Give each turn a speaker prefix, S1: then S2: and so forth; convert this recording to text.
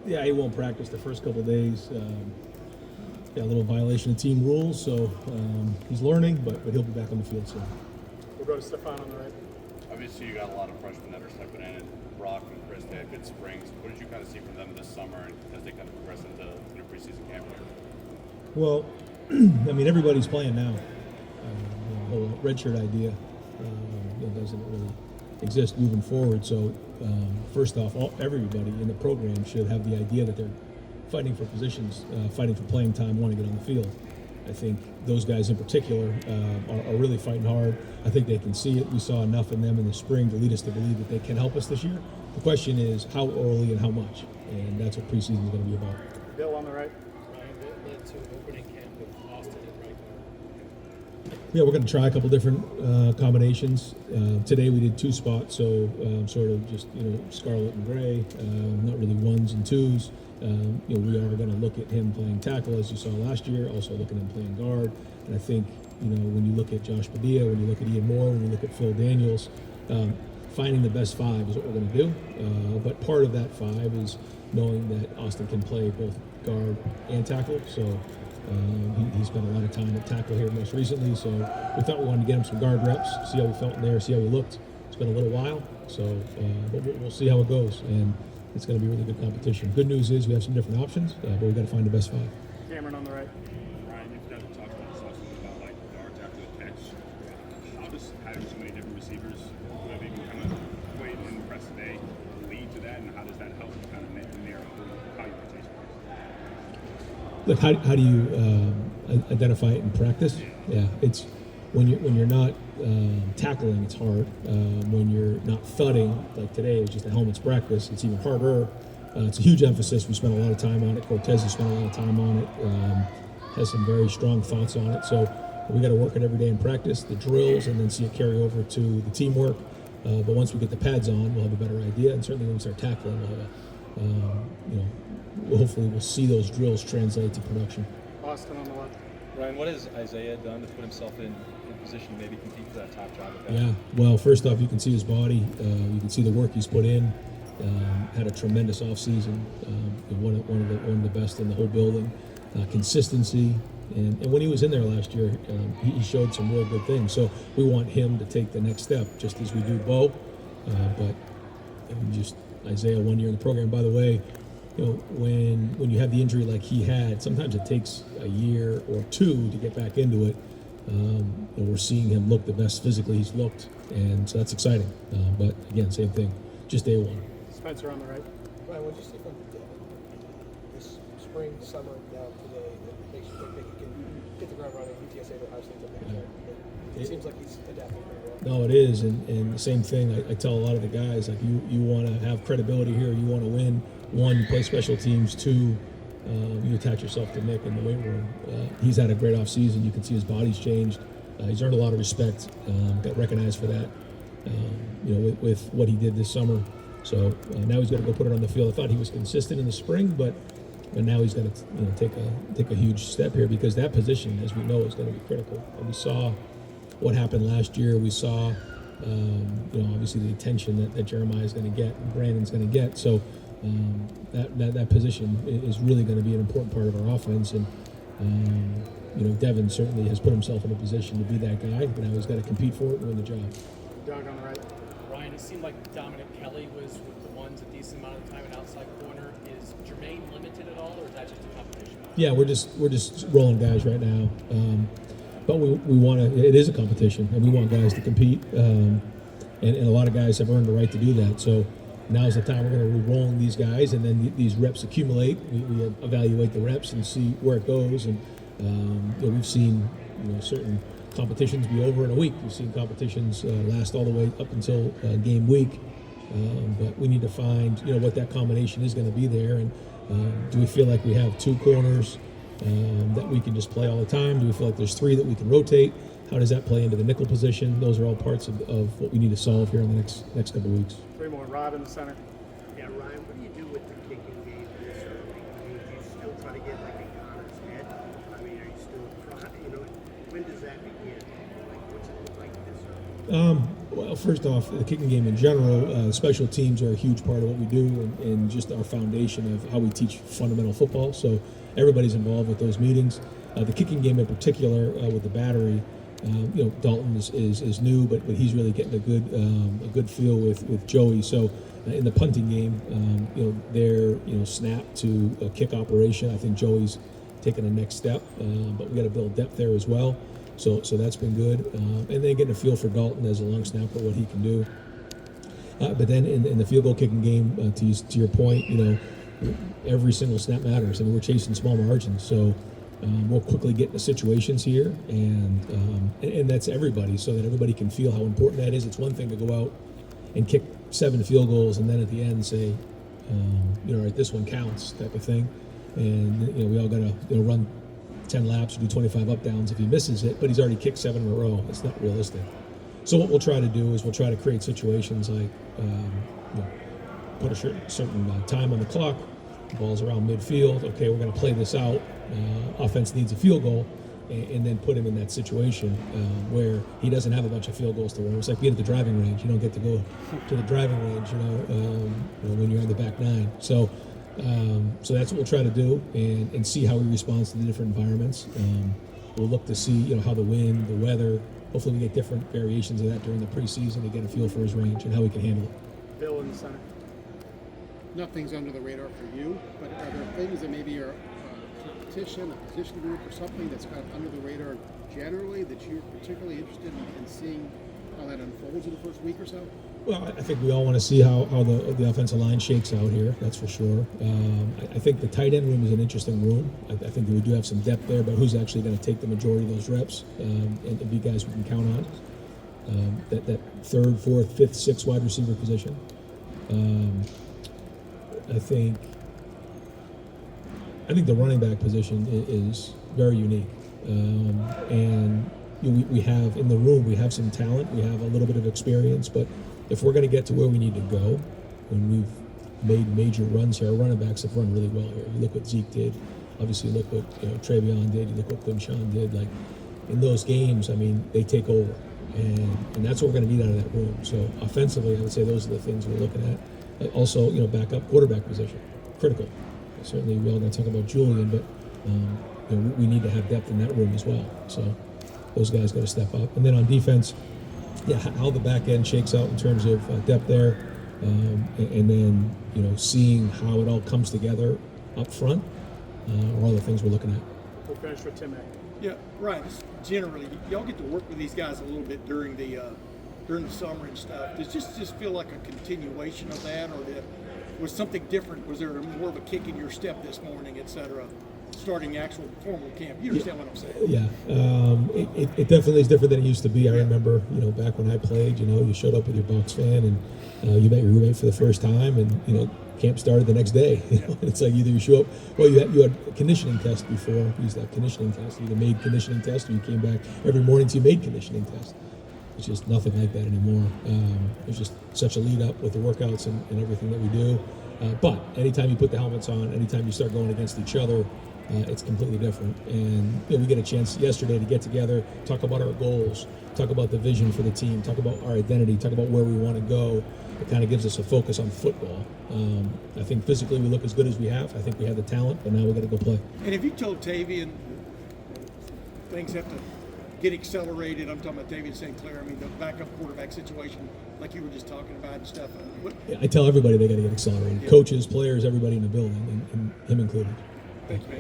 S1: Yeah, he won't practice the first couple of days. Got a little violation of team rules, so he's learning, but he'll be back on the field soon.
S2: We'll go to Stefan on the right.
S3: Obviously, you got a lot of freshmen that are stepping in, and Brock and Chris, they had good springs. What did you kind of see from them this summer and as they kind of progress into their preseason camp here?
S1: Well, I mean, everybody's playing now. The whole redshirt idea doesn't really exist moving forward. So, first off, everybody in the program should have the idea that they're fighting for positions, fighting for playing time, want to get on the field. I think those guys in particular are really fighting hard. I think they can see it. We saw enough in them in the spring to lead us to believe that they can help us this year. The question is how early and how much, and that's what preseason is going to be about.
S2: Bill on the right.
S4: Ryan, what led to opening camp with Austin at right guard?
S1: Yeah, we're going to try a couple different combinations. Today we did two spots, so sort of just scarlet and gray, not really ones and twos. We are going to look at him playing tackle as you saw last year, also look at him playing guard. And I think when you look at Josh Padilla, when you look at Ian Moore, when you look at Phil Daniels, finding the best five is what we're going to do. But part of that five is knowing that Austin can play both guard and tackle. So he spent a lot of time at tackle here most recently. So we thought we wanted to get him some guard reps, see how he felt in there, see how he looked. It's been a little while, so but we'll see how it goes. And it's going to be really good competition. Good news is we have some different options, but we've got to find the best five.
S2: Cameron on the right.
S3: Ryan, you've got to talk about this also about like guards after the catch. How does having so many different receivers who have even kind of played in the press today lead to that, and how does that help you kind of narrow how you rotate?
S1: Look, how do you identify it in practice? Yeah, it's when you're not tackling, it's hard. When you're not thudding, like today, it's just a helmet's practice. It's even harder. It's a huge emphasis. We spent a lot of time on it. Cortez has spent a lot of time on it. Has some very strong thoughts on it. So we got to work it every day in practice, the drills, and then see it carry over to the teamwork. But once we get the pads on, we'll have a better idea. And certainly when we start tackling, we'll have hopefully we'll see those drills translate to production.
S2: Austin on the left.
S5: Ryan, what has Isaiah done to put himself in position to maybe compete for that top job?
S1: Yeah, well, first off, you can see his body. You can see the work he's put in. Had a tremendous offseason. One of the best in the whole building. Consistency. And when he was in there last year, he showed some real good things. So we want him to take the next step, just as we do Bo. But just Isaiah 1 year in the program. By the way, when you have the injury like he had, sometimes it takes a year or two to get back into it. We're seeing him look the best physically he's looked, and so that's exciting. But again, same thing, just day one.
S2: Spencer on the right.
S6: Ryan, what did you see from this spring, summer, now today that makes you think that he can hit the ground running, UTSA to Ohio State to make sure? It seems like he's adapting very well.
S1: No, it is, and the same thing. I tell a lot of the guys, like you want to have credibility here. You want to win. One, you play special teams. Two, you attach yourself to Nick in the weight room. He's had a great offseason. You can see his body's changed. He's earned a lot of respect. Got recognized for that. With what he did this summer. So now he's got to go put it on the field. I thought he was consistent in the spring, but now he's got to take a huge step here because that position, as we know, is going to be critical. And we saw what happened last year. We saw, obviously the attention that Jeremiah is going to get, and Brandon's going to get. So that position is really going to be an important part of our offense. And Devin certainly has put himself in a position to be that guy. But now he's got to compete for it and win the job.
S2: Doug on the right.
S4: Ryan, it seemed like Dominic Kelly was with the ones a decent amount of time at outside corner. Is Jermaine limited at all, or is that just a competition?
S1: Yeah, we're just rolling guys right now. But we want to. It is a competition, and we want guys to compete. And a lot of guys have earned the right to do that. So now's the time we're going to be rolling these guys, and then these reps accumulate. We evaluate the reps and see where it goes. And we've seen certain competitions be over in a week. We've seen competitions last all the way up until game week. But we need to find what that combination is going to be there. And do we feel like we have two corners that we can just play all the time? Do we feel like there's three that we can rotate? How does that play into the nickel position? Those are all parts of what we need to solve here in the next couple of weeks.
S2: Three more. Rod in the center.
S7: Yeah, Ryan, what do you do with the kicking game this early? I mean, do you still try to get like a Connor's head? I mean, are you still trying, when does that begin? Like, what's it look like this early?
S1: Well, first off, the kicking game in general, special teams are a huge part of what we do and just our foundation of how we teach fundamental football. So everybody's involved with those meetings. The kicking game in particular, with the battery, Dalton is new, but he's really getting a good feel with Joey. So in the punting game, their snap to a kick operation, I think Joey's taking the next step, but we got to build depth there as well. So that's been good, and then getting a feel for Dalton as a long snapper, what he can do. But then in the field goal kicking game, to your point, every single snap matters. I mean, we're chasing small margins, so we'll quickly get into situations here, and that's everybody, so that everybody can feel how important that is. It's one thing to go out and kick 7 field goals, and then at the end say, all right, this one counts, type of thing. And we all got to run 10 laps or do 25 up downs if he misses it, but he's already kicked 7 in a row. It's not realistic. So what we'll try to do is we'll try to create situations like put a certain time on the clock, the ball's around midfield, okay, we're going to play this out, offense needs a field goal, and then put him in that situation where he doesn't have a bunch of field goals to run. It's like being at the driving range. You don't get to go to the driving range, when you're on the back nine. So that's what we'll try to do and see how he responds to the different environments. We'll look to see, how the wind, the weather, hopefully we get different variations of that during the preseason to get a feel for his range and how he can handle it.
S2: Bill in the center.
S8: Nothing's under the radar for you, but are there things that maybe are a competition, a position group, or something that's kind of under the radar generally that you're particularly interested in seeing how that unfolds in the first week or so?
S1: Well, I think we all want to see how the offensive line shakes out here. That's for sure. I think the tight end room is an interesting room. I think that we do have some depth there, but who's actually going to take the majority of those reps and be guys we can count on? That third, fourth, fifth, sixth wide receiver position. I think the running back position is very unique, and we have in the room we have some talent, we have a little bit of experience, but if we're going to get to where we need to go, when we've made major runs here, our running backs have run really well here. You look what Zeke did, obviously look what Travion did, you look what Quinshon did. Like in those games, I mean, they take over, and that's what we're going to need out of that room. So offensively, I would say those are the things we're looking at. Also, backup quarterback position, critical. Certainly, we all got to talk about Julian, but we need to have depth in that room as well. So those guys got to step up. And then on defense, how the back end shakes out in terms of depth there, and then seeing how it all comes together up front are all the things we're looking at.
S2: We'll finish with Tim Mack.
S9: Yeah, right. Just generally, y'all get to work with these guys a little bit during the summer and stuff. Does this just feel like a continuation of that, or was something different? Was there more of a kick in your step this morning, et cetera, starting actual formal camp? You understand what I'm saying?
S1: Yeah, it definitely is different than it used to be. I remember, back when I played, you showed up with your Bucs fan and you met your roommate for the first time, and camp started the next day. It's like either you show up, well, you had a conditioning test before. You used to have conditioning tests. You either made conditioning tests or you came back every morning to you made conditioning tests. It's just nothing like that anymore. It's just such a lead up with the workouts and everything that we do. But anytime you put the helmets on, anytime you start going against each other, it's completely different. And we get a chance yesterday to get together, talk about our goals, talk about the vision for the team, talk about our identity, talk about where we want to go. It kind of gives us a focus on football. I think physically we look as good as we have. I think we have the talent, but now we got to go play.
S9: And have you told Tavian things have to get accelerated? I'm talking about David St. Clair. I mean, the backup quarterback situation, like you were just talking about and stuff.
S1: I tell everybody they got to get accelerated. Yeah. Coaches, players, everybody in the building, and him included.
S9: Thank you, man.